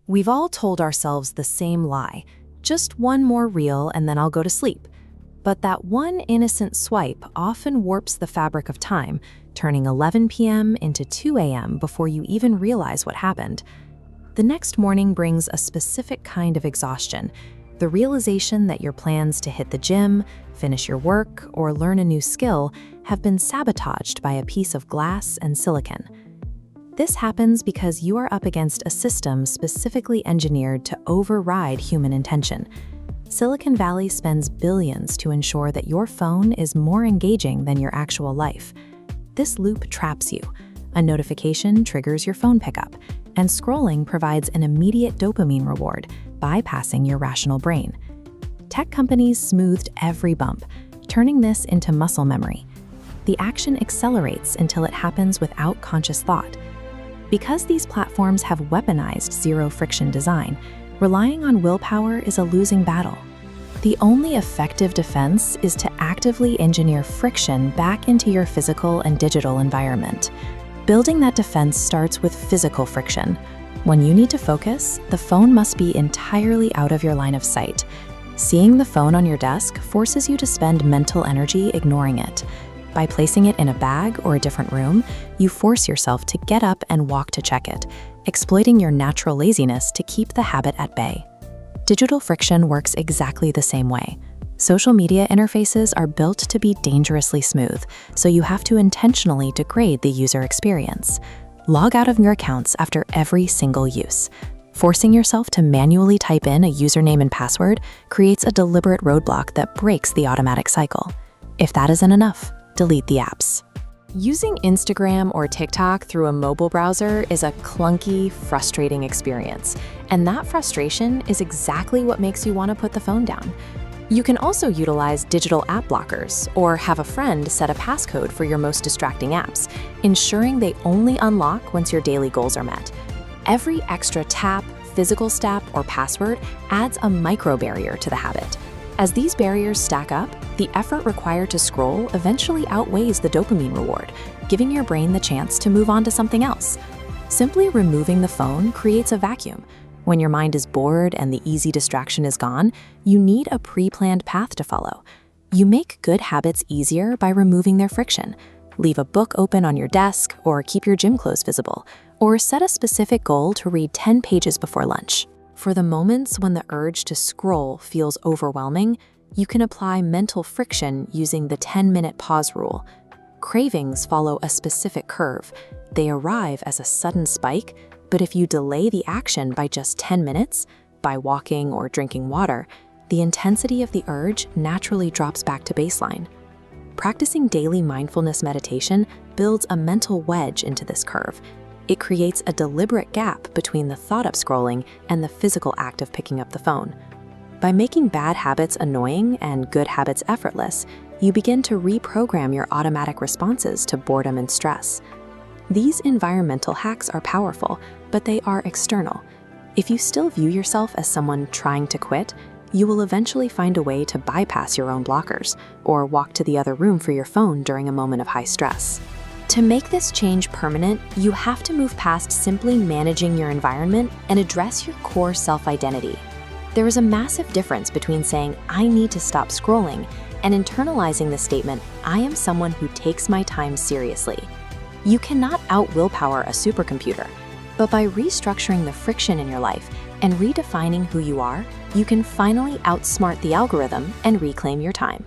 We've all told ourselves the same lie, just one more reel and then I'll go to sleep. But that one innocent swipe often warps the fabric of time, turning 11 p.m. into 2 a.m. before you even realize what happened. The next morning brings a specific kind of exhaustion, the realization that your plans to hit the gym, finish your work, or learn a new skill have been sabotaged by a piece of glass and silicon. This happens because you are up against a system specifically engineered to override human intention. Silicon Valley spends billions to ensure that your phone is more engaging than your actual life. This loop traps you. A notification triggers your phone pickup, and scrolling provides an immediate dopamine reward, bypassing your rational brain. Tech companies smoothed every bump, turning this into muscle memory. The action accelerates until it happens without conscious thought. Because these platforms have weaponized zero-friction design, relying on willpower is a losing battle. The only effective defense is to actively engineer friction back into your physical and digital environment. Building that defense starts with physical friction. When you need to focus, the phone must be entirely out of your line of sight. Seeing the phone on your desk forces you to spend mental energy ignoring it. By placing it in a bag or a different room, you force yourself to get up and walk to check it, exploiting your natural laziness to keep the habit at bay. Digital friction works exactly the same way. Social media interfaces are built to be dangerously smooth, so you have to intentionally degrade the user experience. Log out of your accounts after every single use. Forcing yourself to manually type in a username and password creates a deliberate roadblock that breaks the automatic cycle. If that isn't enough, delete the apps. Using Instagram or TikTok through a mobile browser is a clunky, frustrating experience, and that frustration is exactly what makes you want to put the phone down. You can also utilize digital app blockers or have a friend set a passcode for your most distracting apps, ensuring they only unlock once your daily goals are met. Every extra tap, physical step, or password adds a micro barrier to the habit. As these barriers stack up, the effort required to scroll eventually outweighs the dopamine reward, giving your brain the chance to move on to something else. Simply removing the phone creates a vacuum. When your mind is bored and the easy distraction is gone, you need a pre-planned path to follow. You make good habits easier by removing their friction. Leave a book open on your desk or keep your gym clothes visible, or set a specific goal to read 10 pages before lunch. For the moments when the urge to scroll feels overwhelming, you can apply mental friction using the 10-minute pause rule. Cravings follow a specific curve. They arrive as a sudden spike, but if you delay the action by just 10 minutes, by walking or drinking water, the intensity of the urge naturally drops back to baseline. Practicing daily mindfulness meditation builds a mental wedge into this curve. It creates a deliberate gap between the thought of scrolling and the physical act of picking up the phone. By making bad habits annoying and good habits effortless, you begin to reprogram your automatic responses to boredom and stress. These environmental hacks are powerful, but they are external. If you still view yourself as someone trying to quit, you will eventually find a way to bypass your own blockers or walk to the other room for your phone during a moment of high stress. To make this change permanent, you have to move past simply managing your environment and address your core self-identity. There is a massive difference between saying, "I need to stop scrolling," and internalizing the statement, "I am someone who takes my time seriously." You cannot out-willpower a supercomputer, but by restructuring the friction in your life and redefining who you are, you can finally outsmart the algorithm and reclaim your time.